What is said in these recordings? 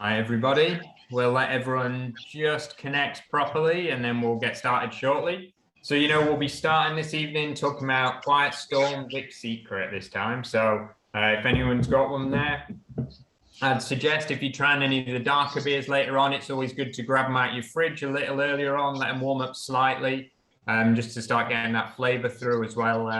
Hi, everybody. We'll let everyone just connect properly and then we'll get started shortly. So, we'll be starting this evening talking about Quiet Storm Vic Secret this time. So, if anyone's got one there, I'd suggest if you're trying any of the darker beers later on, it's always good to grab them out your fridge a little earlier on, let them warm up slightly, just to start getting that flavor through as well.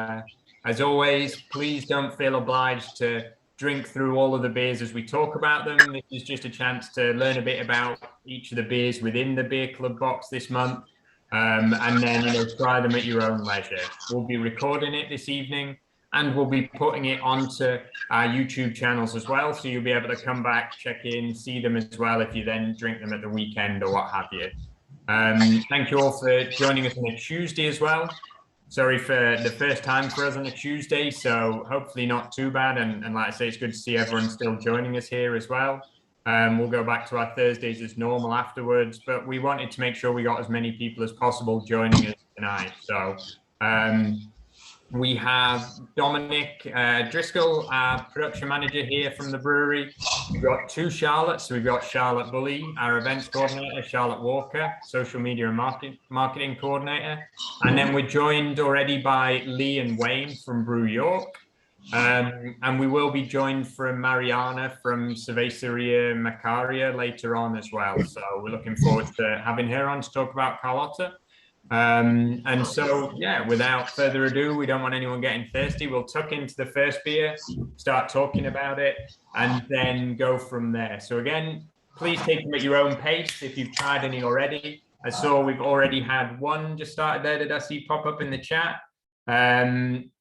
As always, please don't feel obliged to drink through all of the beers as we talk about them. This is just a chance to learn a bit about each of the beers within the Beer Club box this month, and then try them at your own leisure. We'll be recording it this evening, and we'll be putting it onto our YouTube channels as well, so you'll be able to come back, check in, see them as well if you then drink them at the weekend or what have you. Thank you all for joining us on a Tuesday as well. Sorry for the first time for us on a Tuesday, so hopefully not too bad. And like I say, it's good to see everyone still joining us here as well. We'll go back to our Thursdays as normal afterwards, but we wanted to make sure we got as many people as possible joining us tonight. So we have Dominic Driscoll, our production manager here from the brewery. We've got two Charlottes. So we've got Charlotte Bully, our events coordinator, Charlotte Walker, social media and marketing coordinator. And then we're joined already by Lee and Wayne from Brew York. And we will be joined from Mariana from Cerveceria Macaria later on as well. So we're looking forward to having her on to talk about Carlotta. And so, yeah, without further ado, we don't want anyone getting thirsty. We'll tuck into the first beer, start talking about it, and then go from there. So again, please take them at your own pace if you've tried any already. I saw we've already had one just started there. Did I see pop up in the chat?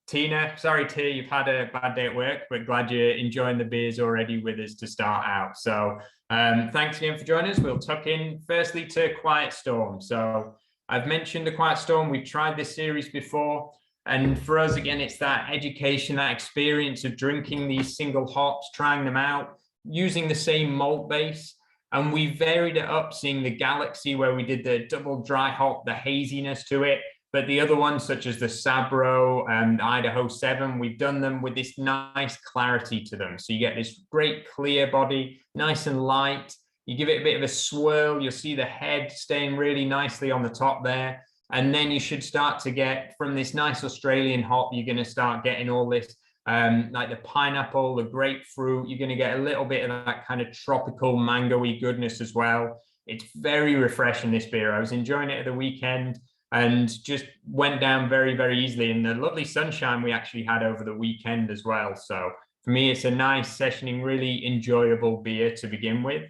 Tina, sorry, T, you've had a bad day at work, but glad you're enjoying the beers already with us to start out. So thanks again for joining us. We'll tuck in firstly to Quiet Storm. So I've mentioned the Quiet Storm. We've tried this series before. And for us, again, it's that education, that experience of drinking these single hops, trying them out, using the same malt base. And we varied it up, seeing the Galaxy where we did the double dry hop, the haziness to it. But the other ones, such as the Sabro and Idaho 7, we've done them with this nice clarity to them. So you get this great clear body, nice and light. You give it a bit of a swirl, you'll see the head staying really nicely on the top there. And then you should start to get, from this nice Australian hop, you're going to start getting all this, like the pineapple, the grapefruit. You're going to get a little bit of that kind of tropical mango-y goodness as well. It's very refreshing, this beer. I was enjoying it at the weekend and just went down very, very easily. And the lovely sunshine we actually had over the weekend as well. So for me, it's a nice sessioning, really enjoyable beer to begin with.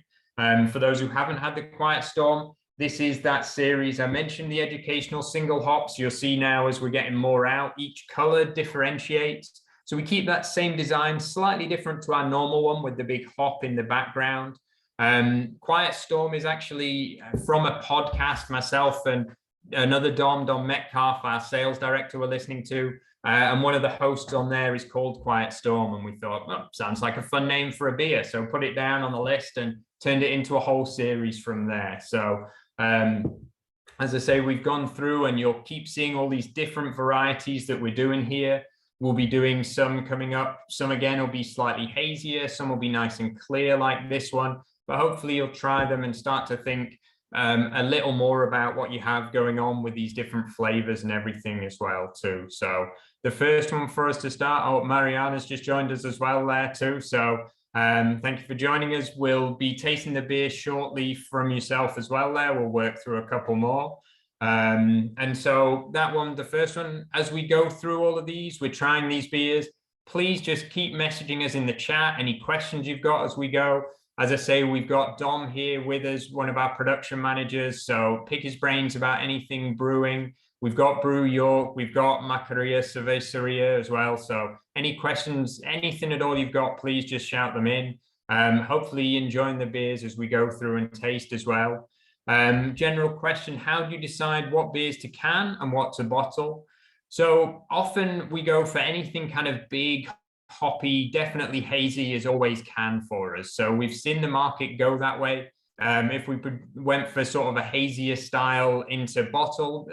For those who haven't had the Quiet Storm, this is that series. I mentioned the educational single hops. You'll see now as we're getting more out, each color differentiates. So we keep that same design, slightly different to our normal one with the big hop in the background. Quiet Storm is actually from a podcast myself and another Dom Metcalf, our sales director, we're listening to. And one of the hosts on there is called Quiet Storm. And we thought, oh, sounds like a fun name for a beer. So put it down on the list and turned it into a whole series from there. So as I say, we've gone through and you'll keep seeing all these different varieties that we're doing here. We'll be doing some coming up. Some, again, will be slightly hazier. Some will be nice and clear like this one. But hopefully you'll try them and start to think a little more about what you have going on with these different flavors and everything as well too. So the first one for us to start, oh, Mariana's just joined us as well there too. So thank you for joining us. We'll be tasting the beer shortly from yourself as well there. We'll work through a couple more. And so that one, the first one, as we go through all of these, we're trying these beers. Please just keep messaging us in the chat, any questions you've got as we go. As I say, we've got Dom here with us, one of our production managers. So pick his brains about anything brewing. We've got Brew York, we've got Macaria Cerveceria as well. So any questions, anything at all you've got, please just shout them in. Hopefully you're enjoying the beers as we go through and taste as well. General question, how do you decide what beers to can and what to bottle? So often we go for anything kind of big, hoppy, definitely hazy is always can for us. So we've seen the market go that way. If we went for sort of a hazier style into bottle,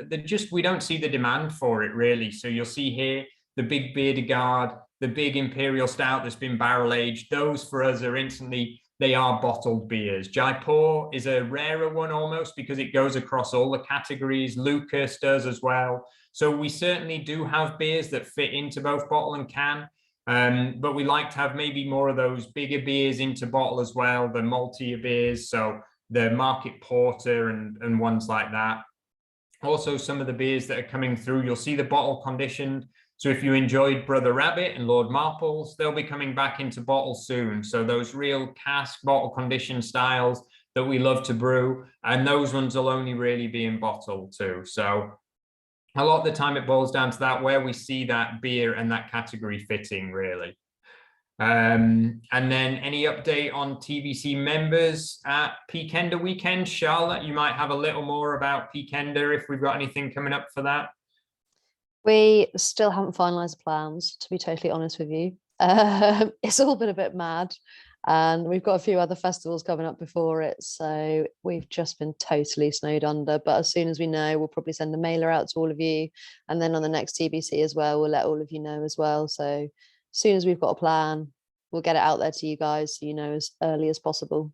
we don't see the demand for it really. So you'll see here the big Beer de Garde, the big Imperial Stout that's been barrel aged. Those for us are instantly they are bottled beers. Jaipur is a rarer one almost because it goes across all the categories. Lucas does as well. So we certainly do have beers that fit into both bottle and can. But we like to have maybe more of those bigger beers into bottle as well, the maltier beers, so the Market Porter and ones like that. Also, some of the beers that are coming through, you'll see the bottle conditioned. So if you enjoyed Brother Rabbit and Lord Marples, they'll be coming back into bottle soon. So those real cask bottle conditioned styles that we love to brew, and those ones will only really be in bottle too. So a lot of the time it boils down to that, where we see that beer and that category fitting really. And then any update on TBC members at Peakender weekend? Charlotte, you might have a little more about Peakender if we've got anything coming up for that. We still haven't finalised plans, to be totally honest with you. It's all been a bit mad, and we've got a few other festivals coming up before it, so we've just been totally snowed under. But as soon as we know, we'll probably send a mailer out to all of you, and then on the next TBC as well, we'll let all of you know as well. So as soon as we've got a plan, we'll get it out there to you guys, so you know, as early as possible.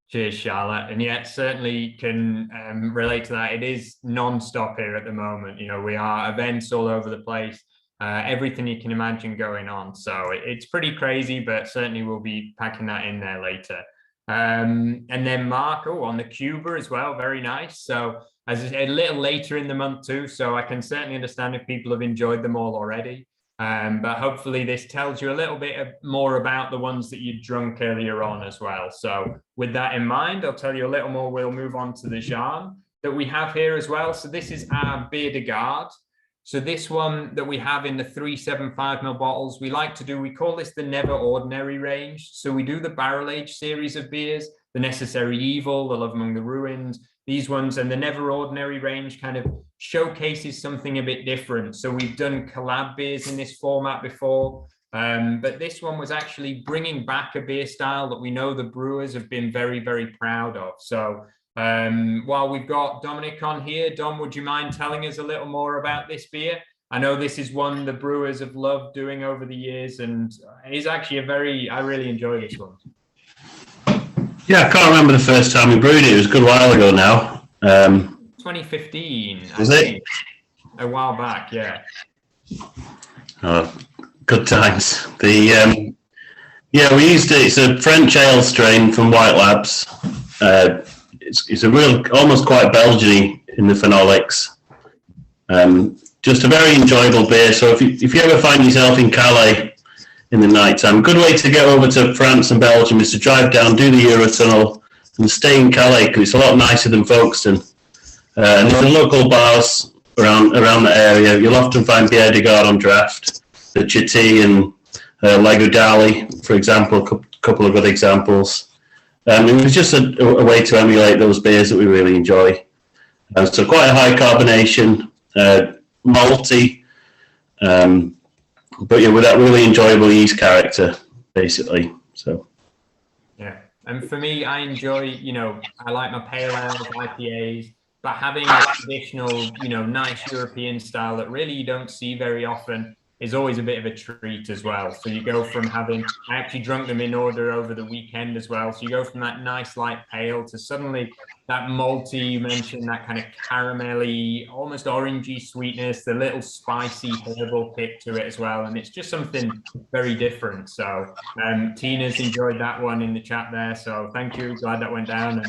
Cheers, Charlotte. And yet certainly can relate to that. It is non-stop here at the moment. You know, we are events all over the place, everything you can imagine going on. So it's pretty crazy, but certainly we'll be packing that in there later. And then Mark, on the Cuba as well, very nice. So as I said, a little later in the month too, so I can certainly understand if people have enjoyed them all already. But hopefully this tells you a little bit more about the ones that you drunk earlier on as well. So with that in mind, I'll tell you a little more. We'll move on to the Jean that we have here as well. So this is our Bière de Garde. So this one that we have in the 375ml bottles, we like to do, we call this the Never Ordinary range. So we do the barrel age series of beers, the Necessary Evil, the Love Among the Ruins, these ones, and the Never Ordinary range kind of showcases something a bit different. So we've done collab beers in this format before, but this one was actually bringing back a beer style that we know the brewers have been very, very proud of. So while we've got Dominic on here, Dom, would you mind telling us a little more about this beer? I know this is one the brewers have loved doing over the years, and it's actually I really enjoy this one. Yeah, I can't remember the first time we brewed it. It was a good while ago now. 2015. Was it? A while back, yeah. Oh, good times. Yeah, we used it. It's a French ale strain from White Labs. It's a real, almost quite Belgian-y in the phenolics. Just a very enjoyable beer. So if you ever find yourself in Calais in the night time, a good way to get over to France and Belgium is to drive down, do the Eurotunnel, and stay in Calais because it's a lot nicer than Folkestone. And in the local bars around the area, you'll often find Bière de Garde on draft, the Chitty and Lagudali, for example, a couple of good examples. It was just a way to emulate those beers that we really enjoy. So quite a high carbonation, malty, but yeah, with that really enjoyable yeast character, basically. So yeah, and for me, I enjoy, I like my pale ales, IPAs, but having a traditional, nice European style that really you don't see very often is always a bit of a treat as well. So you go from I actually drunk them in order over the weekend as well. So you go from that nice light pale to suddenly that malty, you mentioned that kind of caramelly, almost orangey sweetness, the little spicy herbal kick to it as well. And it's just something very different. So Tina's enjoyed that one in the chat there. So thank you, glad that went down.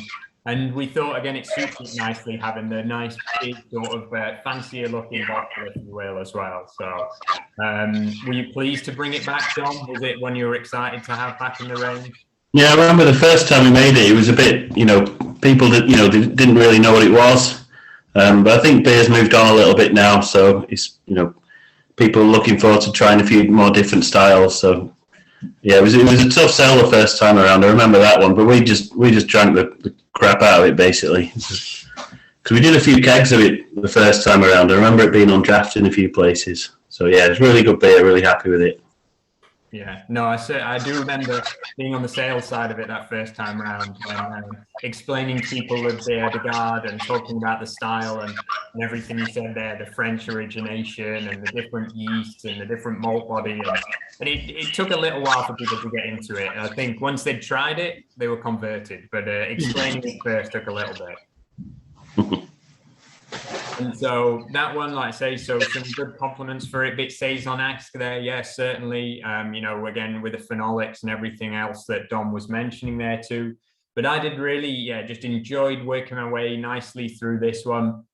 And we thought, again, it suits it nicely having the nice big sort of fancier looking bottle, if you will, as well. So were you pleased to bring it back, John? Was it one you were excited to have back in the range? Yeah, I remember the first time we made it, it was a bit, people that, they didn't really know what it was. But I think beer's moved on a little bit now. So it's, people are looking forward to trying a few more different styles. So yeah, it was a tough sell the first time around. I remember that one, but we just drank the crap out of it basically, because we did a few kegs of it the first time around. I remember it being on draft in a few places. So yeah, it's really good beer. Really happy with it. Yeah, no, I do remember being on the sales side of it that first time round, when explaining to people the beer de garde and talking about the style and everything you said there, the French origination and the different yeasts and the different malt body. And it took a little while for people to get into it. And I think once they'd tried it, they were converted. But explaining it first took a little bit. And so that one, like I say, so some good compliments for it. Bit saison-esque there, yes, certainly. You know, again, with the phenolics and everything else that Dom was mentioning there too. But I did really, yeah, just enjoyed working my way nicely through this one.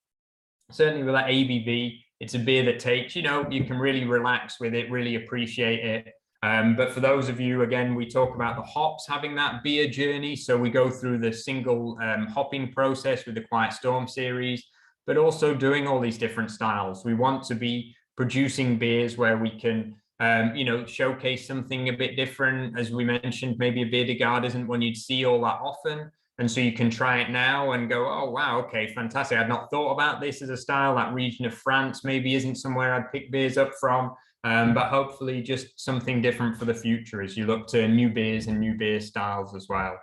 Certainly with that ABV, it's a beer that takes, you know, you can really relax with it, really appreciate it. But for those of you, again, we talk about the hops having that beer journey. So we go through the single hopping process with the Quiet Storm series, but also doing all these different styles. We want to be producing beers where we can, you know, showcase something a bit different. As we mentioned, maybe a beer de garde isn't one you'd see all that often. And so you can try it now and go, oh, wow, okay, fantastic. I'd not thought about this as a style. That region of France maybe isn't somewhere I'd pick beers up from. But hopefully just something different for the future as you look to new beers and new beer styles as well.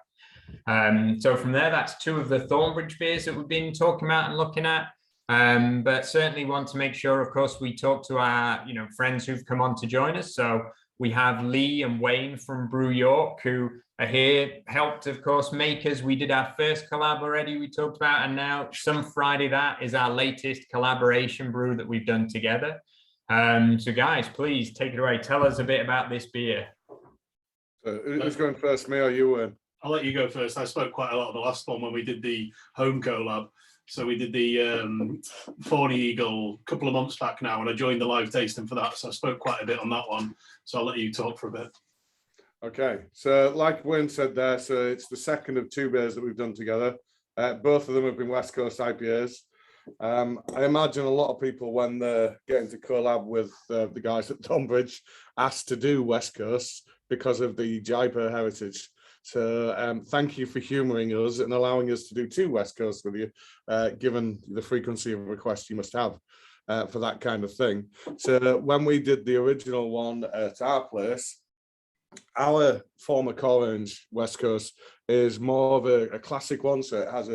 So from there, that's two of the Thornbridge beers that we've been talking about and looking at. But certainly want to make sure, of course, we talk to our, you know, friends who've come on to join us. So we have Lee and Wayne from Brew York, who are here, helped, of course, make us. We did our first collab already, we talked about, and now Some Friday That is our latest collaboration brew that we've done together. So guys, please take it away. Tell us a bit about this beer. Who's going first, me or you? I'll let you go first. I spoke quite a lot of the last one when we did the home collab. So we did the Thorny Eagle a couple of months back now, and I joined the live tasting for that. So I spoke quite a bit on that one. So I'll let you talk for a bit. Okay, so like Wayne said there, so it's the second of two beers that we've done together. Both of them have been West Coast IPAs. I imagine a lot of people, when they're getting to collab with the guys at Thornbridge, asked to do West Coast because of the Jaipur heritage. So thank you for humouring us and allowing us to do two West Coast with you, given the frequency of requests you must have for that kind of thing. So when we did the original one at our place, our former Core Range West Coast is more of a classic one, so it has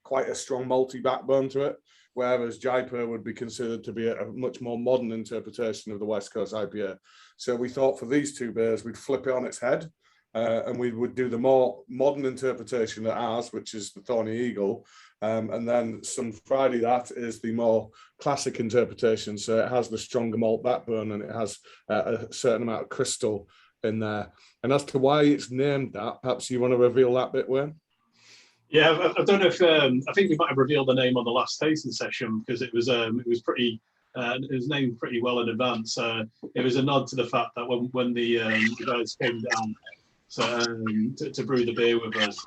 quite a strong malty backbone to it, whereas Jaipur would be considered to be a much more modern interpretation of the West Coast IPA. So we thought for these two beers, we'd flip it on its head, and we would do the more modern interpretation of ours, which is the Thorny Eagle, and then Some Friday That is the more classic interpretation. So it has the stronger malt backbone and it has a certain amount of crystal in there. And as to why it's named that, perhaps you want to reveal that bit, Wayne? Yeah, I don't know if I think we might have revealed the name on the last tasting session because it was pretty. It was named pretty well in advance. It was a nod to the fact that when the guys came down to brew the beer with us,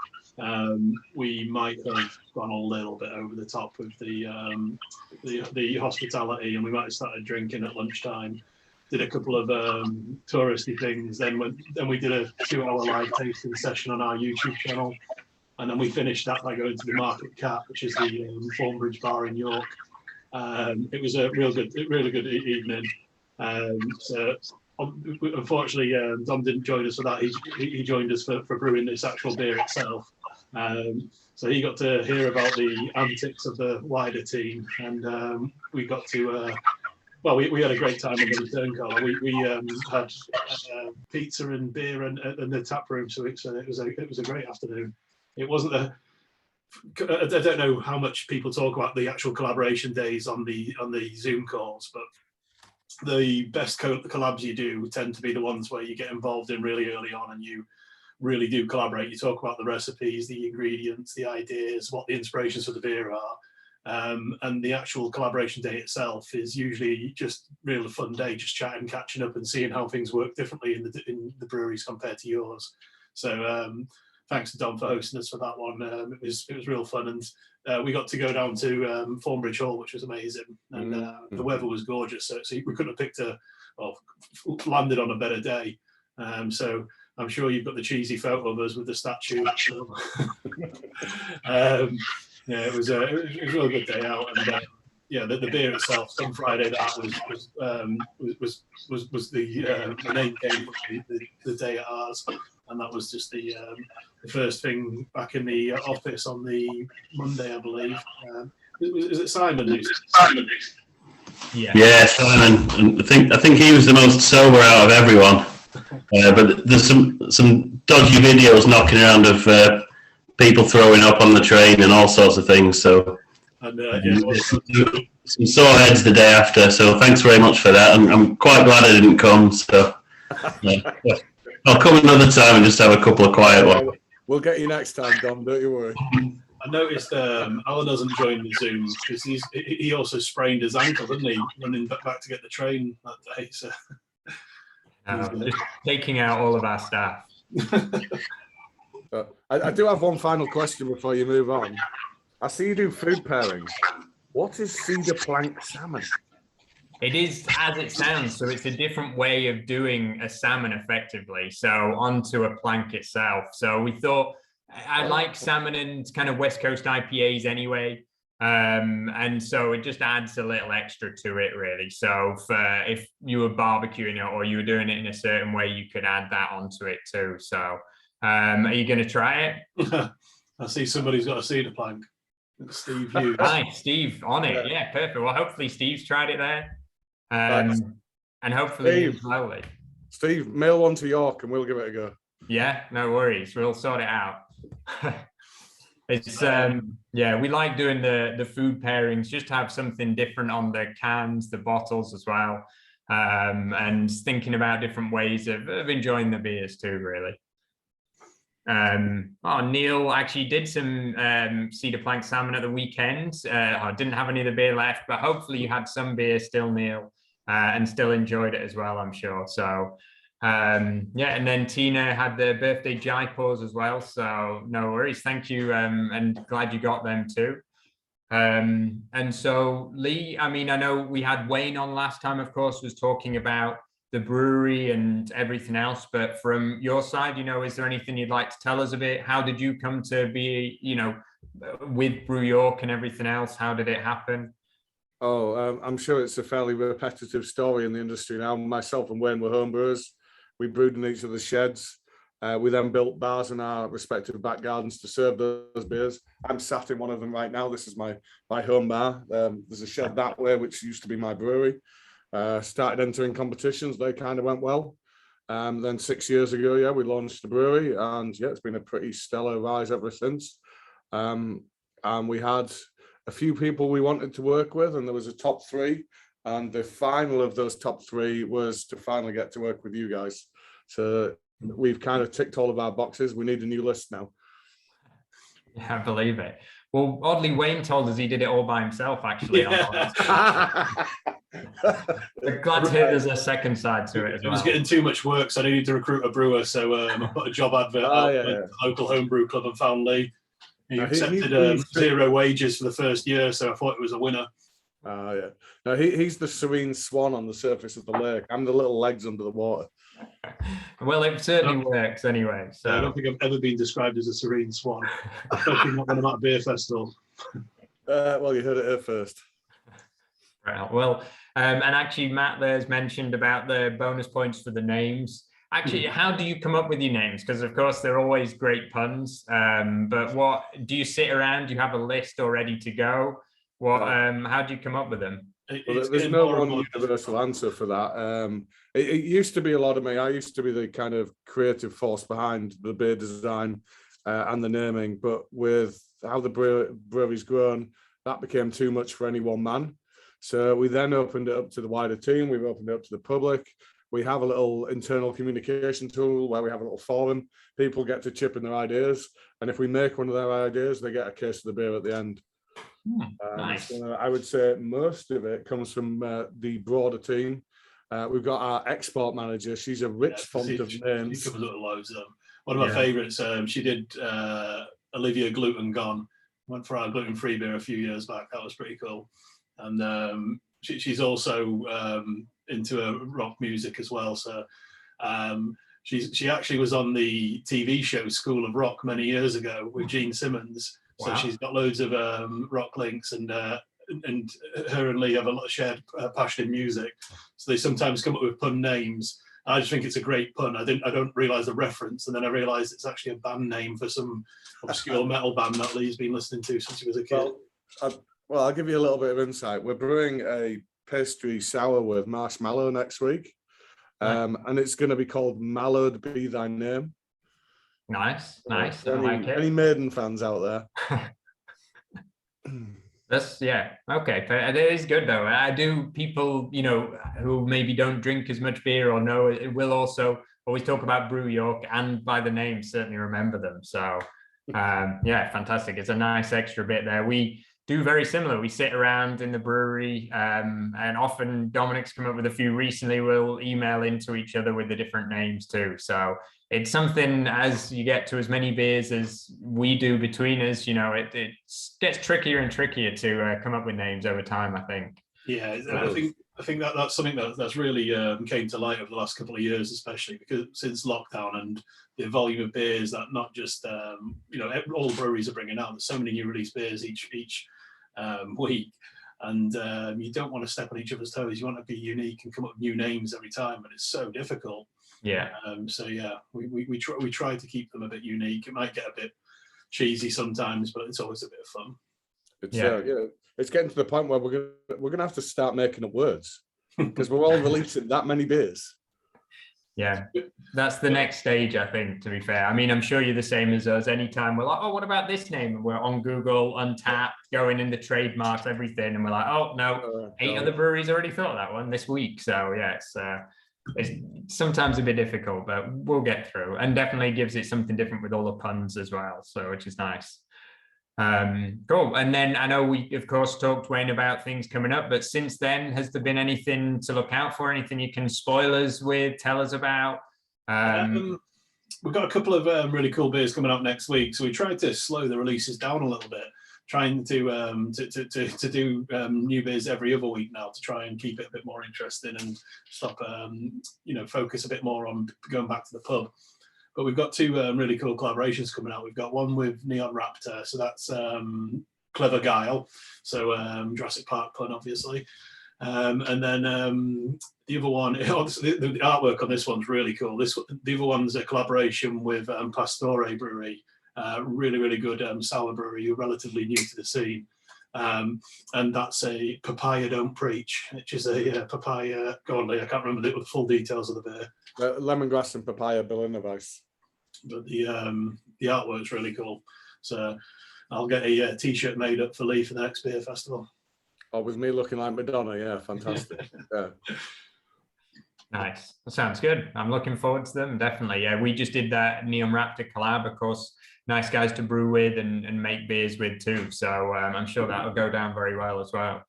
we might have gone a little bit over the top with the hospitality, and we might have started drinking at lunchtime. Did a couple of touristy things. Then we did a 2-hour live tasting session on our YouTube channel. And then we finished that by going to the Market Cat, which is the Thornbridge bar in York. It was a really good evening. So unfortunately, Dom didn't join us for that. He joined us for brewing this actual beer itself. So he got to hear about the antics of the wider team, and we got to. Well, we had a great time in the return car. We had pizza and beer and the tap room, so it was a great afternoon. It wasn't I don't know how much people talk about the actual collaboration days on the Zoom calls, but the best collabs you do tend to be the ones where you get involved in really early on and you really do collaborate. You talk about the recipes, the ingredients, the ideas, what the inspirations for the beer are. And the actual collaboration day itself is usually just really a fun day, just chatting, catching up and seeing how things work differently in the breweries compared to yours. So thanks to Dom for hosting us for that one. It was real fun, and we got to go down to Thornbridge Hall, which was amazing, and the weather was gorgeous. So we couldn't have picked landed on a better day. So I'm sure you've got the cheesy photo of us with the statue. Yeah, it was a real good day out, and the beer itself. Some Friday that was the name came from the day at ours, and that was just the first thing back in the office on the Monday, I believe. Is it Simon? Yeah, Simon. And I think he was the most sober out of everyone. But there's some dodgy videos knocking around of people throwing up on the train and all sorts of things. So And some sore heads the day after. So thanks very much for that. I'm quite glad I didn't come. So I'll come another time and just have a couple of quiet ones. We'll get you next time, Dom. Don't you worry. I noticed Alan hasn't joined the Zoom because he also sprained his ankle, didn't he, running back to get the train that day. So just taking out all of our staff. I do have one final question before you move on. I see you do food pairings. What is cedar plank salmon? It is as it sounds, so it's a different way of doing a salmon effectively. So onto a plank itself. So we thought, I like salmon and kind of West Coast IPAs anyway. And so it just adds a little extra to it, really. So if you were barbecuing it or you were doing it in a certain way, you could add that onto it too. So are you going to try it? I see somebody's got a cedar plank. Steve Hughes. Hi, Steve, on it. Yeah, perfect. Well, hopefully Steve's tried it there. And hopefully you slowly. Steve, mail one to York and we'll give it a go. Yeah, no worries. We'll sort it out. It's we like doing the food pairings, just to have something different on the cans, the bottles as well, and thinking about different ways of enjoying the beers too, really. Neil actually did some cedar plank salmon at the weekend. I didn't have any of the beer left, but hopefully you had some beer still, Neil, and still enjoyed it as well, I'm sure. So and then Tina had the birthday Jaipurs as well, so no worries, thank you, and glad you got them too. And so Lee, I mean, I know we had Wayne on last time, of course, was talking about the brewery and everything else, but from your side, is there anything you'd like to tell us a bit? How did you come to be, with Brew York and everything else? How did it happen? I'm sure it's a fairly repetitive story in the industry now. Myself and Wayne were homebrewers. We brewed in each other's sheds. We then built bars in our respective back gardens to serve those beers. I'm sat in one of them right now. This is my home bar. There's a shed that way, which used to be my brewery. Started entering competitions. They kind of went well. Then 6 years ago, we launched the brewery, and it's been a pretty stellar rise ever since. And we had a few people we wanted to work with, and there was a top three. And the final of those top three was to finally get to work with you guys. So we've kind of ticked all of our boxes. We need a new list now. Yeah, I believe it. Well, oddly, Wayne told us he did it all by himself, actually. Yeah. I'm glad to hear there's a second side to it as well. It was getting too much work, so I needed to recruit a brewer. So I put a job advert out at the local homebrew club and found Lee. He accepted 0 wages for the first year, so I thought it was a winner. No, he's the serene swan on the surface of the lake. I'm the little legs under the water. Well, it certainly works anyway. So I don't think I've ever been described as a serene swan. Especially not when I'm at a beer festival. Well, you heard it here first. Right. Well, and actually, Matt there's mentioned about the bonus points for the names. Actually, how do you come up with your names? Because of course they're always great puns. But what do you sit around? Do you have a list already to go? What? How do you come up with them? Well, there's no one universal answer for that. It used to be a lot of me. I used to be the kind of creative force behind the beer design and the naming. But with how the brewery's grown, that became too much for any one man. So we then opened it up to the wider team. We've opened it up to the public. We have a little internal communication tool where we have a little forum. People get to chip in their ideas. And if we make one of their ideas, they get a case of the beer at the end. Nice. So I would say most of it comes from the broader team. We've got our export manager. She's a rich font of names. She covers little loads of them. One of my favourites, she did Olivia Gluten Gone. Went for our gluten-free beer a few years back. That was pretty cool. And she's also into rock music as well. So she actually was on the TV show School of Rock many years ago with Gene Simmons. So she's got loads of rock links, and and her and Lee have a lot of shared passion in music, so they sometimes come up with pun names. I just think it's a great pun. I don't realise the reference, and then I realised it's actually a band name for some obscure metal band that Lee's been listening to since he was a kid. Well, I'll give you a little bit of insight. We're brewing a pastry sour with marshmallow next week, and it's going to be called Mallowed Be Thy Name. Nice. I like it. Any Maiden fans out there? That's okay. But it is good though. I do people, who maybe don't drink as much beer or know it will also always talk about Brew York and by the name certainly remember them. So fantastic. It's a nice extra bit there. We do very similar. We sit around in the brewery and often Dominic's come up with a few recently. We'll email into each other with the different names too. So it's something as you get to as many beers as we do between us, it gets trickier and trickier to come up with names over time, I think. Yeah, I think that's something that's really came to light over the last couple of years, especially because since lockdown and the volume of beers that not just all breweries are bringing out. There's so many new release beers each week, and you don't want to step on each other's toes. You want to be unique and come up with new names every time, but it's so difficult. Yeah. We try to keep them a bit unique. It might get a bit cheesy sometimes, but it's always a bit of fun. It's getting to the point where we're gonna have to start making up words because we're all releasing that many beers. Yeah, that's the next stage, I think, to be fair. I mean, I'm sure you're the same as us. Anytime we're like, oh, what about this name? And we're on Google, Untapped, going in the trademarks, everything. And we're like, oh, no, 8 other breweries already thought of that one this week. So, yeah, it's sometimes a bit difficult, but we'll get through. And definitely gives it something different with all the puns as well, so which is nice. Cool. And then I know we, of course, talked, Wayne, about things coming up, but since then, has there been anything to look out for? Anything you can spoil us with, tell us about? We've got a couple of really cool beers coming up next week, so we tried to slow the releases down a little bit, trying to do new beers every other week now to try and keep it a bit more interesting and stop focus a bit more on going back to the pub. But we've got 2 really cool collaborations coming out. We've got one with Neon Raptor, so that's Clever Guile, so Jurassic Park pun, obviously. And then the other one, obviously the artwork on this one's really cool. The other one's a collaboration with Pastore Brewery, really, really good sour brewery, who are relatively new to the scene. And that's a Papaya Don't Preach, which is a papaya. Go on, Lee, I can't remember the full details of the beer. Lemongrass and papaya Berliner Weiss. But the artwork's really cool. So I'll get a t-shirt made up for Lee for the next beer festival. Oh, with me looking like Madonna, yeah, fantastic. Yeah. Nice. That sounds good. I'm looking forward to them, definitely. Yeah, we just did that Neon Raptor collab, of course. Nice guys to brew with and make beers with too. So I'm sure that'll go down very well as well.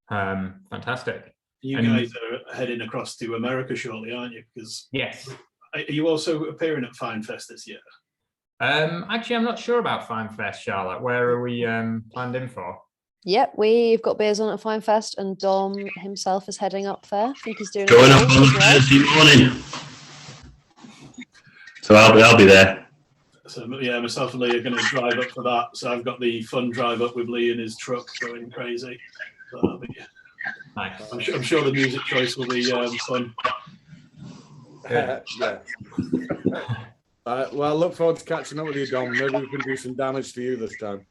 Fantastic. You guys are heading across to America shortly, aren't you? Because yes. Are you also appearing at Fine Fest this year? Actually, I'm not sure about Fine Fest, Charlotte. Where are we planned in for? Yep, we've got beers on at Fine Fest, and Dom himself is heading up there. I think he's doing going up on Thursday morning. So I'll be there. So yeah, myself and Lee are going to drive up for that. So I've got the fun drive up with Lee in his truck going crazy. So that'll be nice. I'm sure the music choice will be fun. Yeah. Well, I look forward to catching up with you, Dom. Maybe we can do some damage to you this time.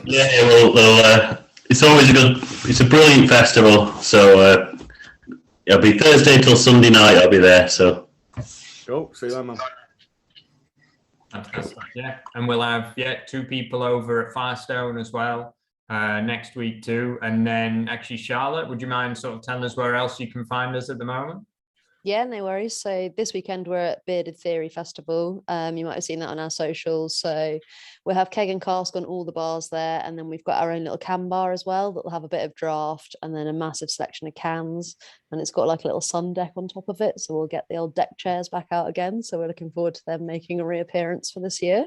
Yeah, well, it's always it's a brilliant festival. So it'll be Thursday till Sunday night. I'll be there. So cool. See you then, man. Fantastic. Yeah, and we'll have 2 people over at Firestone as well next week too. And then actually, Charlotte, would you mind sort of telling us where else you can find us at the moment? Yeah, no worries. So this weekend we're at Bearded Theory Festival. You might have seen that on our socials. So we'll have keg and cask on all the bars there, and then we've got our own little can bar as well that will have a bit of draft and then a massive selection of cans. And it's got like a little sun deck on top of it, so we'll get the old deck chairs back out again. So we're looking forward to them making a reappearance for this year.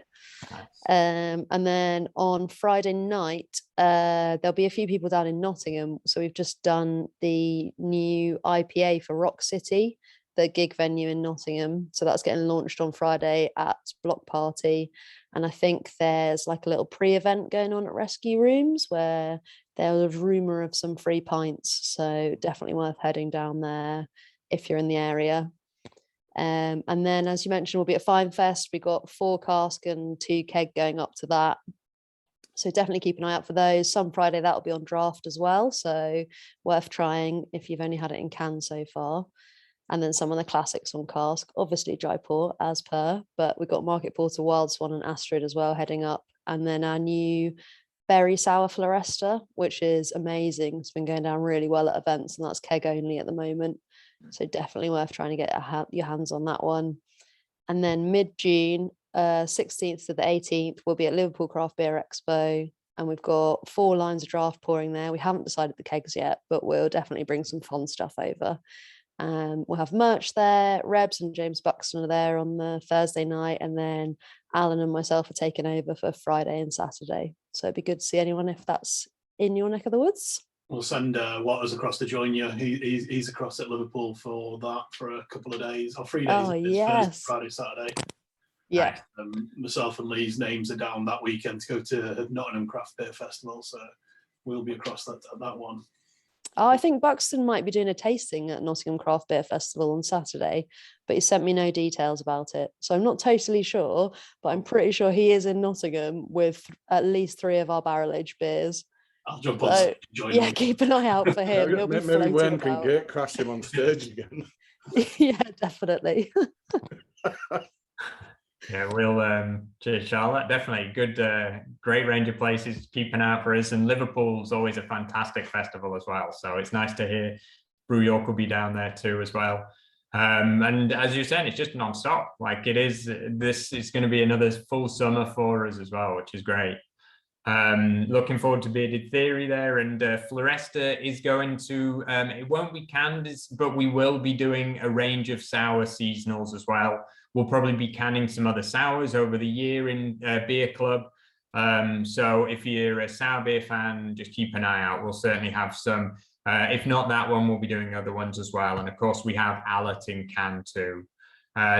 And then on Friday night, there'll be a few people down in Nottingham. So we've just done the new IPA for Rock City. the gig venue in Nottingham. So that's getting launched on Friday at Block Party. And I think there's like a little pre-event going on at Rescue Rooms where there was rumour of some free pints. So definitely worth heading down there if you're in the area. And then, as you mentioned, we'll be at Fine Fest. We got 4 cask and 2 keg going up to that. So definitely keep an eye out for those. Some Friday that'll be on draft as well. So worth trying if you've only had it in can so far. And then some of the classics on cask, obviously dry pour as per, but we've got Market Porter, Wild Swan and Astrid as well heading up. And then our new berry sour Floresta, which is amazing. It's been going down really well at events, and that's keg only at the moment. So definitely worth trying to get your hands on that one. And then mid-June, 16th to the 18th, we'll be at Liverpool Craft Beer Expo, and we've got 4 lines of draft pouring there. We haven't decided the kegs yet, but we'll definitely bring some fun stuff over. We'll have merch there. Rebs and James Buxton are there on the Thursday night, and then Alan and myself are taking over for Friday and Saturday. So it'd be good to see anyone if that's in your neck of the woods. We'll send Waters across to join you. He's across at Liverpool for that for a couple of days or 3 days. Oh, yes. Thursday, Friday, Saturday. Yeah. Myself and Lee's names are down that weekend to go to Nottingham Craft Beer Festival, so we'll be across that one. Oh, I think Buxton might be doing a tasting at Nottingham Craft Beer Festival on Saturday, but he sent me no details about it. So I'm not totally sure, but I'm pretty sure he is in Nottingham with at least 3 of our barrel aged beers. I'll jump on and join yeah, him. keep an eye out for him. He'll be Maybe Wayne can about. crash him on stage again. Yeah, definitely. Yeah, we'll cheers, Charlotte. Definitely good, great range of places to keep an eye out for us. And Liverpool's always a fantastic festival as well. So it's nice to hear Brew York will be down there too as well. And as you're saying, it's just non-stop. Like it is, this is going to be another full summer for us as well, which is great. Looking forward to Bearded Theory there, and Floresta is going to, it won't be canned, but we will be doing a range of sour seasonals as well. We'll probably be canning some other sours over the year in Beer Club. So if you're a sour beer fan, just keep an eye out. We'll certainly have some. If not that one, we'll be doing other ones as well. And of course, we have Allet in can too.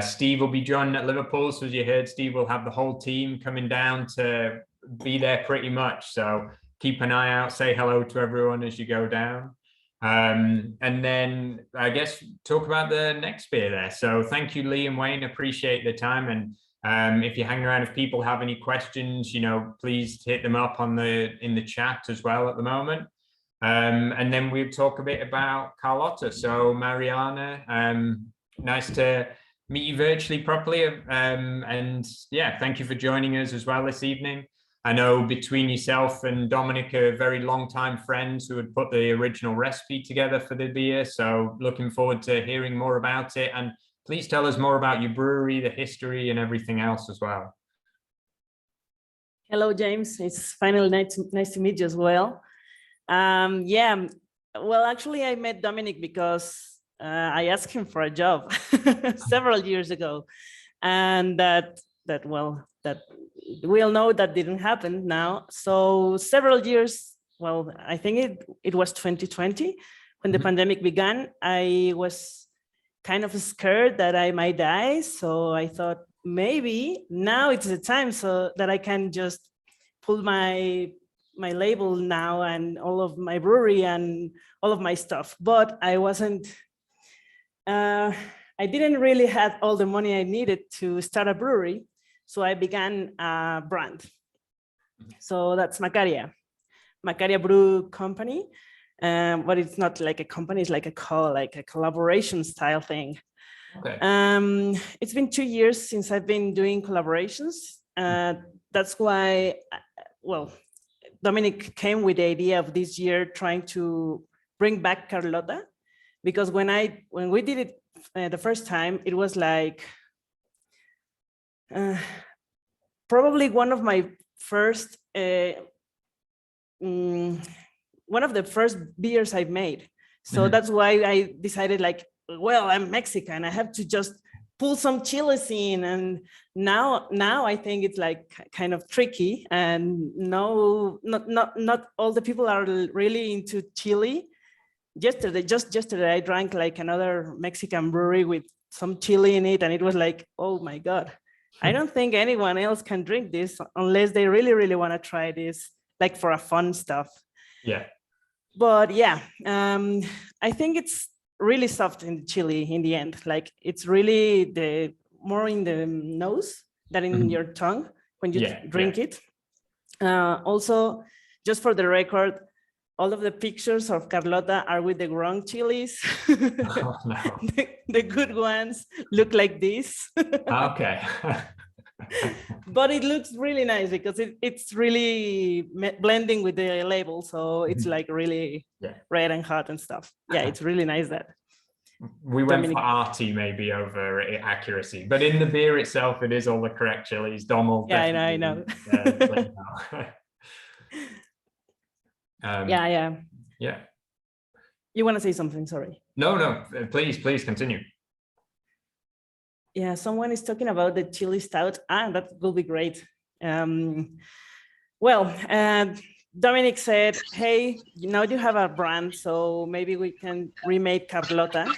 Steve will be joining at Liverpool. So as you heard, Steve will have the whole team coming down to be there pretty much. So keep an eye out, say hello to everyone as you go down. And then I guess talk about the next beer there. So thank you, Lee and Wayne, appreciate the time. And if you hang around, if people have any questions, please hit them up in the chat as well at the moment. And then we'll talk a bit about Carlotta. So Mariana, nice to meet you virtually properly. And yeah, thank you for joining us as well this evening. I know between yourself and Dominic are very long-time friends who had put the original recipe together for the beer. So looking forward to hearing more about it. And please tell us more about your brewery, the history, and everything else as well. Hello, James. It's finally nice to meet you as well. Yeah, well, actually, I met Dominic because I asked him for a job several years ago, and that we all know that didn't happen now. So several years, well, I think it was 2020 when the pandemic began. I was kind of scared that I might die. So I thought maybe now it's the time so that I can just pull my label now and all of my brewery and all of my stuff. But I wasn't, I didn't really have all the money I needed to start a brewery. So I began a brand. So that's Macaria Brew Company. But it's not like a company, it's like a collaboration style thing. Okay. It's been 2 years since I've been doing collaborations. That's why, well, Dominic came with the idea of this year trying to bring back Carlotta, because when we did it the first time, it was like probably one of my first one of the first beers I've made. So that's why I decided, like, well, I'm Mexican, I have to just pull some chilies in. And now I think it's like kind of tricky, and not all the people are really into chili. just yesterday, I drank like another Mexican brewery with some chili in it, and it was like, oh my God, I don't think anyone else can drink this unless they really, really want to try this, like for a fun stuff. Yeah. But yeah, I think it's really soft in the chili in the end. Like it's really more in the nose than in your tongue when you drink it. Also, just for the record, all of the pictures of Carlota are with the wrong chilies. Oh, no. The good ones look like this. Okay. But it looks really nice because it's really blending with the label. So it's like really red and hot and stuff. Yeah, it's really nice that. We went for arty maybe over accuracy, but in the beer itself, it is all the correct chilies. Dom will I know. Yeah. You want to say something? Sorry. No. Please continue. Yeah, someone is talking about the chili stout. That will be great. Dominic said, hey, now you have a brand, so maybe we can remake Carlota.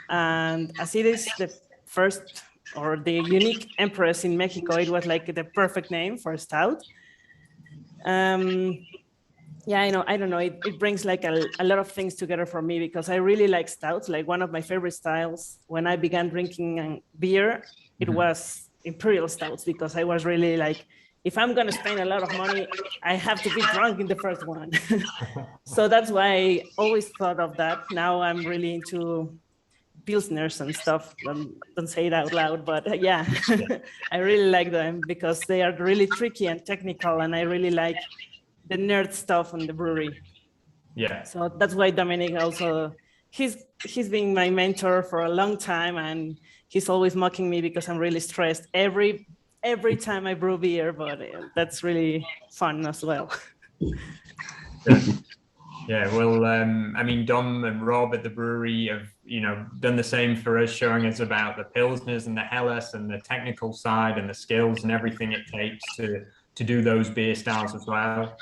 And as it is the first or the unique empress in Mexico, it was like the perfect name for a stout. Yeah, I don't know. It brings like a lot of things together for me because I really like stouts. Like one of my favorite styles when I began drinking beer, it was imperial stouts because I was really like, if I'm going to spend a lot of money, I have to be drunk in the first one. So that's why I always thought of that. Now I'm really into pilsners and stuff. Don't say it out loud, but yeah, I really like them because they are really tricky and technical, and I really like the nerd stuff on the brewery. Yeah. So that's why Dominic also, he's been my mentor for a long time, and he's always mocking me because I'm really stressed every time I brew beer, but that's really fun as well. Yeah, well, I mean, Dom and Rob at the brewery have, done the same for us, showing us about the Pilsners and the Helles and the technical side and the skills and everything it takes to do those beer styles as well.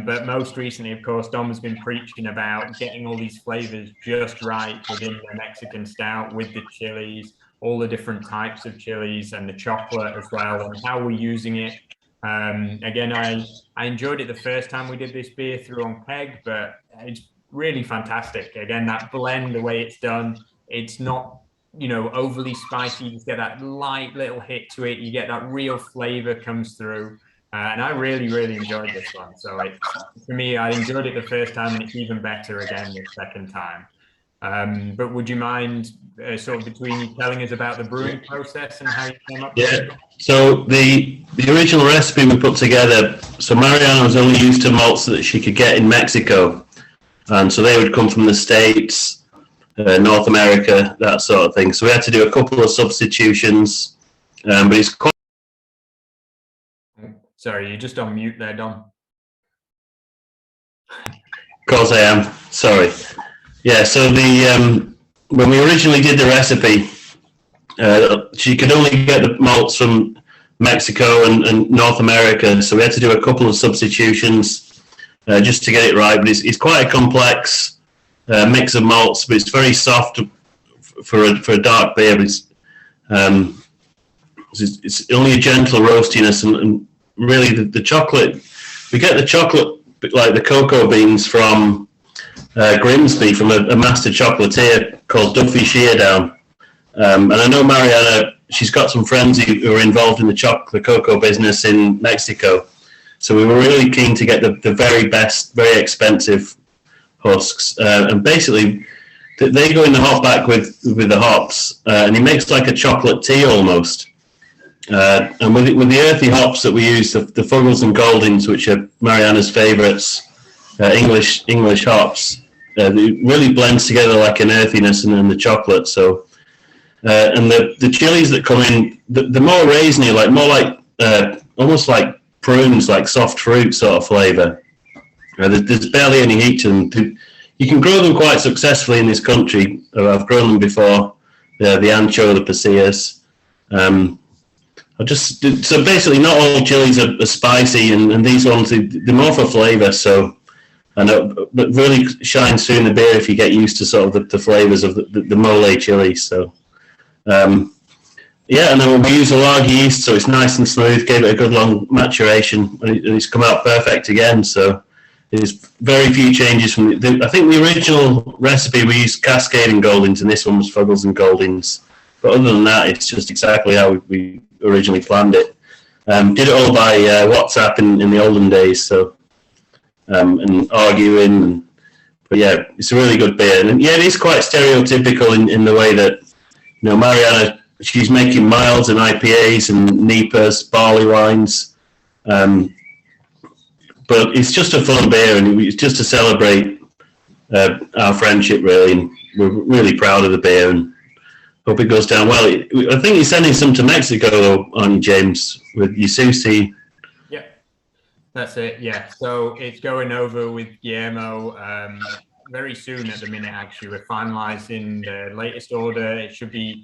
But most recently, of course, Dom has been preaching about getting all these flavors just right within the Mexican stout with the chilies, all the different types of chilies and the chocolate as well, and how we're using it. Again, I enjoyed it the first time we did this beer through on Peg, but it's really fantastic. Again, that blend, the way it's done, it's not, overly spicy. You just get that light little hit to it. You get that real flavor comes through. And I really, really enjoyed this one. So for me, I enjoyed it the first time, and it's even better again the second time. But would you mind sort of between you telling us about the brewing process and how you came up with it? Yeah, so the original recipe we put together, so Mariana was only used to malts that she could get in Mexico. And so they would come from the States, North America, that sort of thing. So we had to do a couple of substitutions, but it's quite... Sorry, you're just on mute there, Dom. Of course I am, sorry. Yeah, so when we originally did the recipe, she could only get the malts from Mexico and North America, so we had to do a couple of substitutions just to get it right. But it's quite a complex mix of malts, but it's very soft for a dark beer. But it's only a gentle roastiness, and really the chocolate. We get the chocolate like the cocoa beans from Grimsby, from a master chocolatier called Duffy Sheardown. And I know Mariana, she's got some friends who are involved in the cocoa business in Mexico. So we were really keen to get the very best, very expensive husks. And basically, they go in the hop back with the hops, and it makes like a chocolate tea almost. And with the earthy hops that we use, the Fuggles and Goldings, which are Mariana's favourites, English hops, it really blends together like an earthiness and then the chocolate. So, and the chilies that come in, the more raisiny, more like almost like prunes, like soft fruit sort of flavour. There's barely any heat to them. You can grow them quite successfully in this country. I've grown them before. The ancho, the pasillas. So basically, not all chilies are spicy, and these ones they're more for flavour. So but really shines through in the beer if you get used to sort of the flavors of the mole chili. So, yeah, and then we use a lager yeast, so it's nice and smooth. Gave it a good long maturation, and it's come out perfect again. So, there's very few changes from I think the original recipe we used Cascade and Goldings, and this one was Fuggles and Goldings. But other than that, it's just exactly how we originally planned it. Did it all by WhatsApp in the olden days, so and arguing. But yeah, it's a really good beer, and yeah, it is quite stereotypical in the way that Mariana, she's making milds and IPAs and NEPAs, barley wines. But it's just a fun beer, and it's just to celebrate our friendship, really. And we're really proud of the beer, and hope it goes down well. I think you're sending some to Mexico, though, aren't you, James, with Yasusi? Yeah, that's it. Yeah, so it's going over with Guillermo very soon. At the minute, actually, we're finalising the latest order. It should be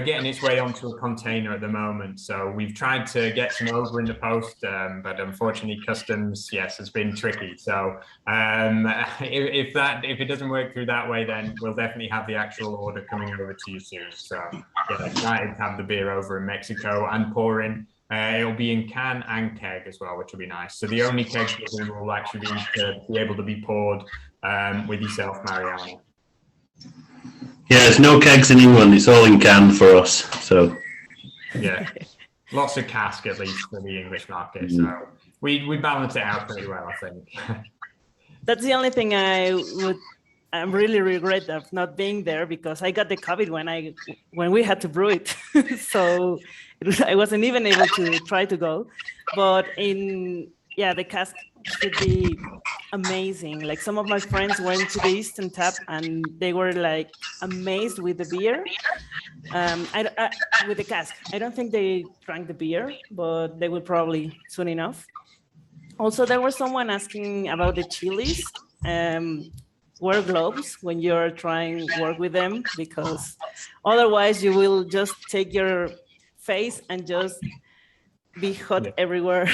getting its way onto a container at the moment. So we've tried to get some over in the post, but unfortunately customs, yes, has been tricky. So if it doesn't work through that way, then we'll definitely have the actual order coming over to you soon. So yeah, excited to have the beer over in Mexico and pouring. It'll be in can and keg as well, which will be nice. So the only keg will actually be to be able to be poured with yourself, Mariana. Yeah, there's no kegs in England. It's all in can for us. So yeah, lots of cask at least for the English market. So we balance it out pretty well, I think. That's the only thing I really regret of not being there, because I got the COVID when we had to brew it. So I wasn't even able to try to go. But the cask should be amazing. Like, some of my friends went to the Eastern Tap and they were like amazed with the beer, with the cask. I don't think they drank the beer, but they will probably soon enough. Also, there was someone asking about the chilies. Wear gloves when you're trying to work with them, because otherwise you will just take your face and just be hot everywhere.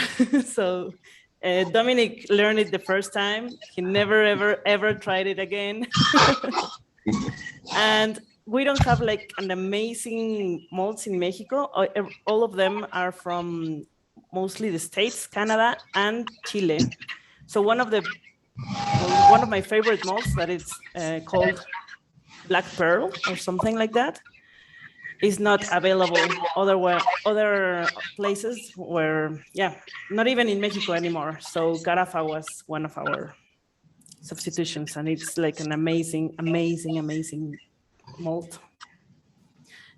So Dominic learned it the first time. He never, ever tried it again. And we don't have like an amazing malts in Mexico. All of them are from mostly the States, Canada, and Chile. So one of my favorite malts, that is called Black Pearl or something like that, is not available other places where, not even in Mexico anymore. So Carafa was one of our substitutions, and it's like an amazing malt.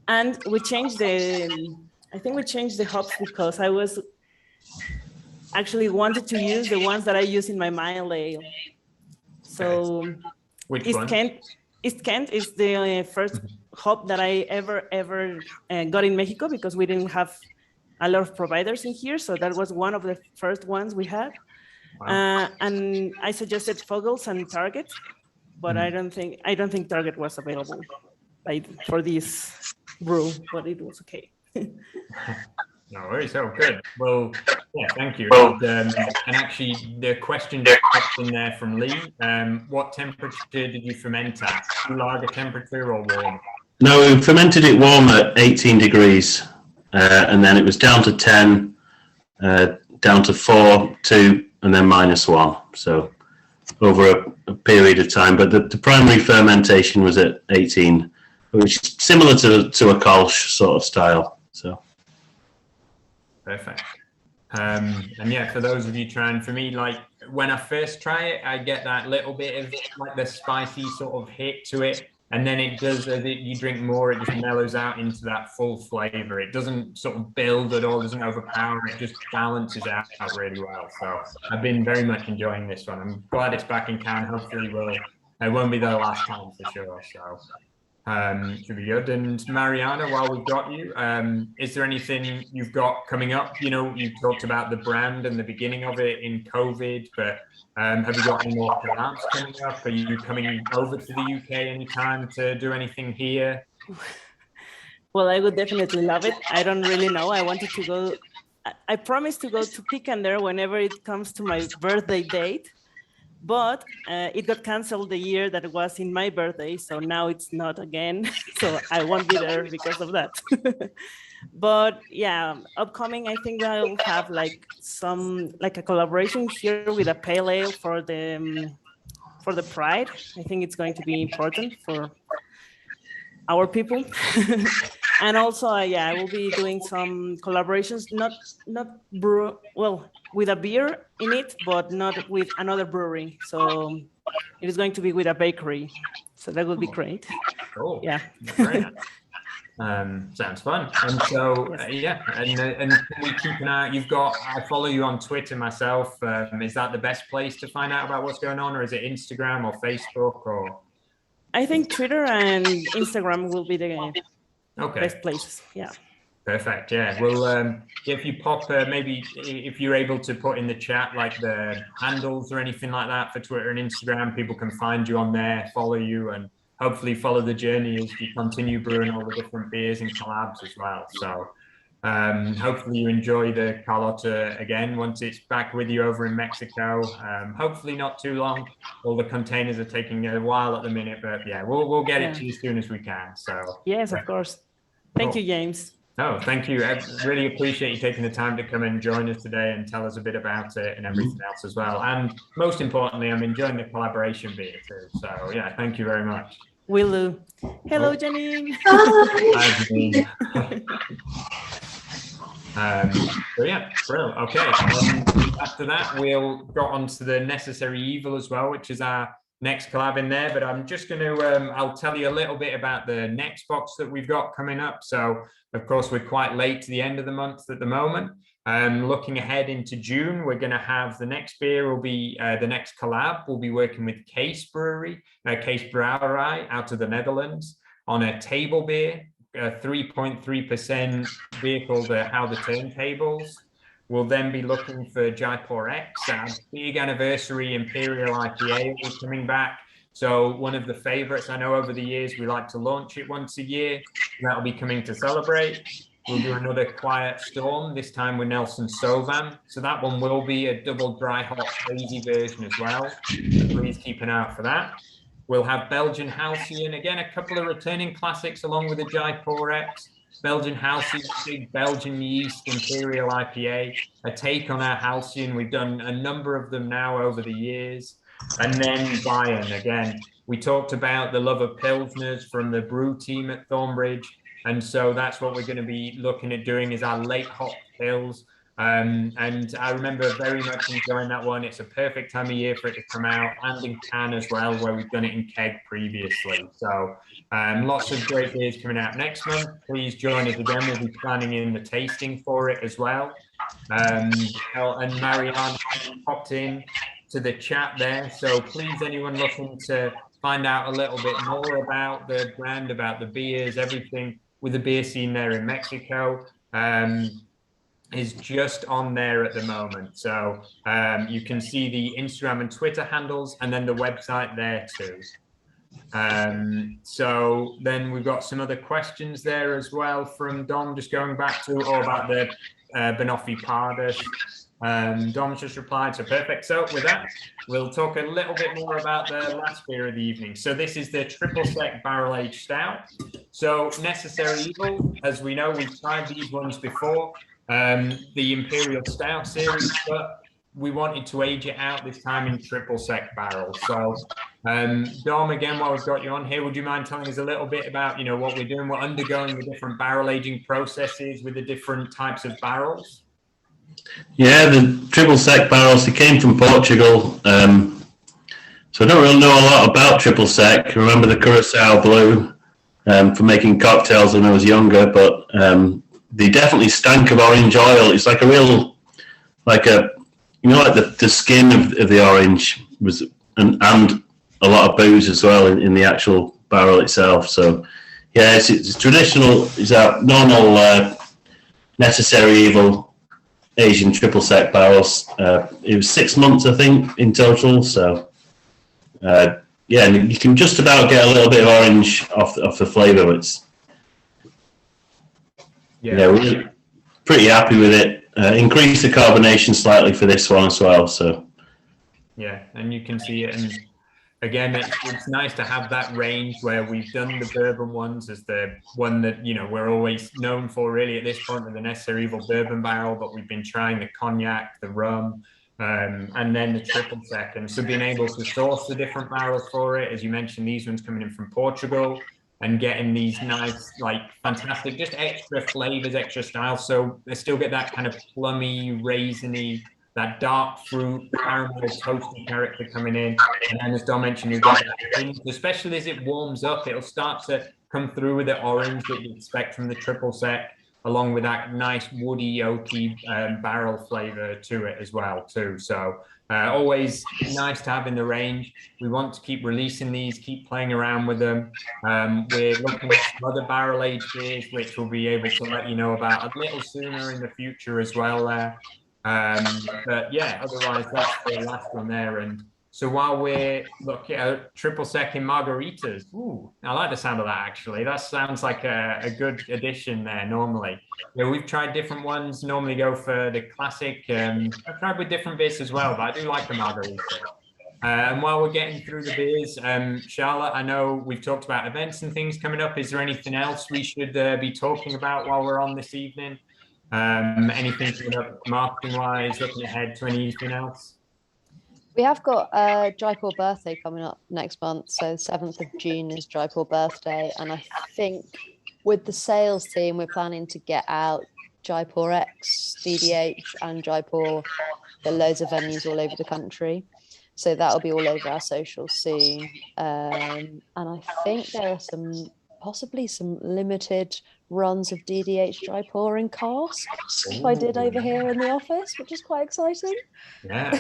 And we changed the hops because I was actually wanted to use the ones that I use in my mild ale. So Which East one? Kent is the first hop that I ever got in Mexico, because we didn't have a lot of providers in here. So that was one of the first ones we had. Wow. And I suggested Fuggles and Target, but I don't think Target was available for this brew, but it was okay. No worries. Oh, good. Well, yeah, thank you. And actually, the question just popped in there from Lee. What temperature did you ferment at? Lager temperature or warm? No, we fermented it warm at 18 degrees, and then it was down to 10, down to 4, 2, and then -1. So over a period of time. But the primary fermentation was at 18, which is similar to a Kolsch sort of style. So. Perfect. And yeah, for those of you trying, for me, like when I first try it, I get that little bit of like the spicy sort of hit to it. And then it does, as you drink more, it just mellows out into that full flavor. It doesn't sort of build at all, doesn't overpower, it just balances out really well. So I've been very much enjoying this one. I'm glad it's back in can. Hopefully it won't be the last time for sure. So should be good. And Mariana, while we've got you, is there anything you've got coming up? You know, you talked about the brand and the beginning of it in COVID, but have you got any more collabs coming up? Are you coming over to the UK anytime to do anything here? Well, I would definitely love it. I don't really know. I wanted to go. I promised to go to Picander whenever it comes to my birthday date, but it got canceled the year that it was in my birthday, so now it's not again. So I won't be there because of that. But yeah, upcoming, I think I will have like a collaboration here with a pale ale for the Pride. I think it's going to be important for our people. And also, I will be doing some collaborations, not brew, well, with a beer in it, but not with another brewery. So it is going to be with a bakery. So that would be great. Cool. Yeah. Great. Sounds fun. And so, and can we keep an eye? I follow you on Twitter myself. Is that the best place to find out about what's going on, or is it Instagram or Facebook or? I think Twitter and Instagram will be the best places. Yeah. Perfect. Yeah. Well, if you pop, maybe if you're able to put in the chat like the handles or anything like that for Twitter and Instagram, people can find you on there, follow you, and hopefully follow the journey as you continue brewing all the different beers and collabs as well. So hopefully you enjoy the Carlotta again once it's back with you over in Mexico. Hopefully not too long. All the containers are taking a while at the minute, but yeah, we'll get it to you as soon as we can. So yes, of course. Thank you, James. No, thank you. I really appreciate you taking the time to come and join us today and tell us a bit about it and everything else as well. And most importantly, I'm enjoying the collaboration beer too. So yeah, thank you very much. Will do. Hello, Janine. Hi, Janine. So yeah, brilliant. Okay. After that, we'll go on to the Necessary Evil as well, which is our next collab in there. But I'm just going to, I'll tell you a little bit about the next box that we've got coming up. So of course, we're quite late to the end of the month at the moment. Looking ahead into June, we're going to have the next beer will be the next collab. We'll be working with Case Brewery, Case Brouwerij out of the Netherlands on a table beer, 3.3% beer called How the Turntables. We'll then be looking for Jaipur X, our big anniversary Imperial IPA will be coming back. So one of the favorites, I know over the years, we like to launch it once a year. That'll be coming to celebrate. We'll do another Quiet Storm, this time with Nelson Sauvin. So that one will be a double dry hop hazy version as well. So please keep an eye out for that. We'll have Belgian Halcyon, again, a couple of returning classics along with the Jaipur X. Belgian Halcyon, big Belgian yeast Imperial IPA, a take on our Halcyon. We've done a number of them now over the years. And then Bayern, again, we talked about the love of Pilsners from the brew team at Thornbridge. And so that's what we're going to be looking at doing is our late hop pills. And I remember very much enjoying that one. It's a perfect time of year for it to come out, and in can as well, where we've done it in keg previously. So lots of great beers coming out next month. Please join us again. We'll be planning in the tasting for it as well. And Marianne popped in to the chat there. So please, anyone looking to find out a little bit more about the brand, about the beers, everything with the beer scene there in Mexico, is just on there at the moment. So you can see the Instagram and Twitter handles and then the website there too. So then we've got some other questions there as well from Dom, just going back to all about the Banoffee Pardus. Dom's just replied, so perfect. So with that, we'll talk a little bit more about the last beer of the evening. So this is the triple sec barrel aged stout. So Necessary Evil, as we know, we've tried these ones before, the Imperial Stout series, but we wanted to age it out this time in triple sec barrels. So Dom, again, while we've got you on here, would you mind telling us a little bit about, what we're doing? We're undergoing the different barrel aging processes with the different types of barrels. Yeah, the triple sec barrels, they came from Portugal. So I don't really know a lot about triple sec. I remember the Curacao Blue for making cocktails when I was younger, but they definitely stank of orange oil. It's like a real, like the skin of the orange was, and a lot of booze as well in the actual barrel itself. So yeah, it's traditional, it's a normal Necessary Evil Asian triple sec barrels. It was 6 months, I think, in total. So yeah, and you can just about get a little bit of orange off the flavour. It's we're pretty happy with it. Increase the carbonation slightly for this one as well. So Yeah, and you can see it. And again, it's nice to have that range where we've done the bourbon ones as the one that, we're always known for really at this point with the Necessary Evil bourbon barrel, but we've been trying the cognac, the rum, and then the triple sec. And so being able to source the different barrels for it, as you mentioned, these ones coming in from Portugal and getting these nice, like fantastic, just extra flavors, extra styles. So they still get that kind of plummy, raisiny, that dark fruit, caramel, toasty character coming in. And then as Dom mentioned, you get that hint, especially as it warms up, it'll start to come through with the orange that you expect from the triple sec, along with that nice woody, oaky barrel flavor to it as well too. So always nice to have in the range. We want to keep releasing these, keep playing around with them. We're looking at some other barrel aged beers, which we'll be able to let you know about a little sooner in the future as well there. But yeah, otherwise that's the last one there. And so while we're looking at triple sec in margaritas, ooh, I like the sound of that actually. That sounds like a good addition there normally. Yeah, we've tried different ones, normally go for the classic. I've tried with different bits as well, but I do like the margarita. And while we're getting through the beers, Charlotte, I know we've talked about events and things coming up. Is there anything else we should be talking about while we're on this evening? Anything coming up marketing wise, looking ahead to anything else? We have got Jaipur birthday coming up next month. So 7th of June is Jaipur birthday. And I think with the sales team, we're planning to get out Jaipur X, DDH and Jaipur. There are loads of venues all over the country. So that'll be all over our socials soon. And I think there are possibly some limited runs of DDH Jaipur in cask, if I did over here in the office, which is quite exciting. Yeah,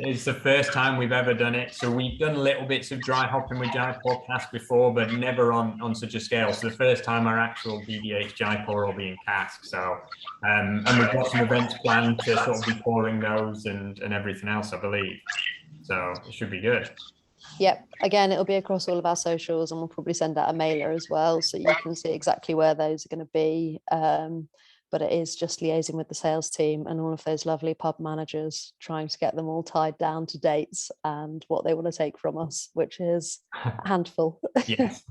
it's the first time we've ever done it. So we've done little bits of dry hopping with Jaipur cask before, but never on such a scale. So the first time our actual DDH Jaipur will be in cask. So, and we've got some events planned to sort of be pouring those and everything else, I believe. So it should be good. Yep. Again, it'll be across all of our socials, and we'll probably send out a mailer as well, so you can see exactly where those are going to be. But it is just liaising with the sales team and all of those lovely pub managers, trying to get them all tied down to dates and what they want to take from us, which is a handful. Yes.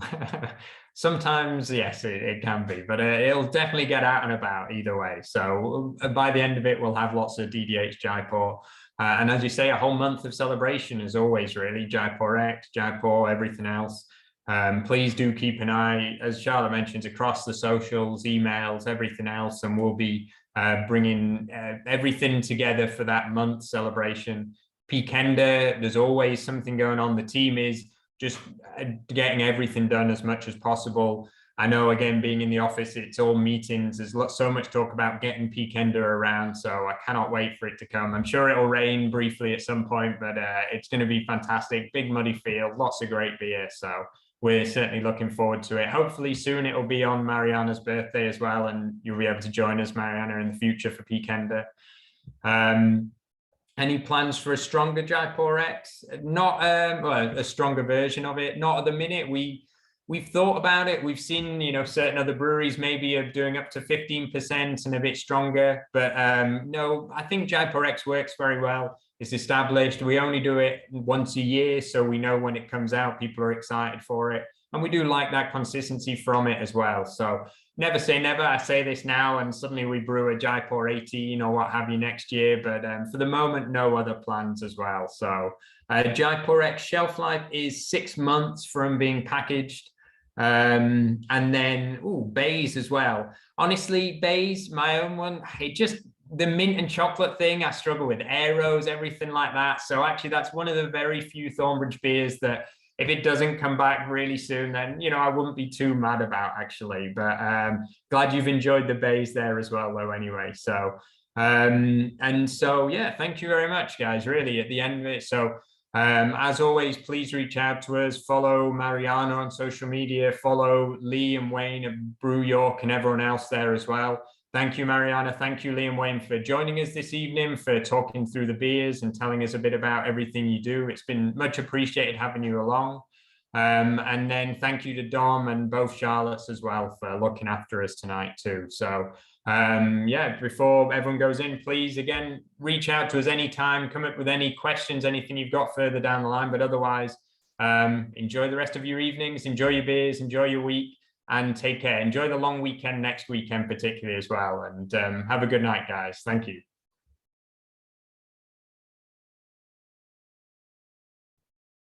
Sometimes, yes, it can be, but it'll definitely get out and about either way. So by the end of it, we'll have lots of DDH Jaipur. And as you say, a whole month of celebration as always, really. Jaipur X, Jaipur, everything else. Please do keep an eye, as Charlotte mentions, across the socials, emails, everything else, and we'll be bringing everything together for that month celebration. Peakender, there's always something going on. The team is just getting everything done as much as possible. I know, again, being in the office, it's all meetings. There's so much talk about getting Peakender around, so I cannot wait for it to come. I'm sure it'll rain briefly at some point, but it's going to be fantastic. Big muddy field, lots of great beer, so we're certainly looking forward to it. Hopefully soon it'll be on Mariana's birthday as well, and you'll be able to join us, Mariana, in the future for Peakender. Any plans for a stronger Jaipur X? Not well, a stronger version of it. Not at the minute. We've thought about it. We've seen, certain other breweries maybe are doing up to 15% and a bit stronger. But no, I think Jaipur X works very well. It's established. We only do it once a year, so we know when it comes out, people are excited for it. And we do like that consistency from it as well. So never say never. I say this now and suddenly we brew a Jaipur 18 or what have you next year. But for the moment, no other plans as well. So Jaipur X shelf life is 6 months from being packaged. And then, Bays as well. Honestly, Bays, my own one, the mint and chocolate thing, I struggle with arrows, everything like that. So actually, that's one of the very few Thornbridge beers that if it doesn't come back really soon, then, I wouldn't be too mad about actually. But glad you've enjoyed the Bays there as well, though, anyway. So, and so, yeah, thank you very much, guys, really, at the end of it. So, as always, please reach out to us, follow Mariana on social media, follow Lee and Wayne at Brew York and everyone else there as well. Thank you, Mariana. Thank you, Lee and Wayne, for joining us this evening, for talking through the beers and telling us a bit about everything you do. It's been much appreciated having you along. And then thank you to Dom and both Charlottes as well for looking after us tonight too. So yeah, before everyone goes in, please again reach out to us anytime, come up with any questions, anything you've got further down the line. But otherwise, enjoy the rest of your evenings, enjoy your beers, enjoy your week, and take care. Enjoy the long weekend next weekend particularly as well. And have a good night, guys. Thank you.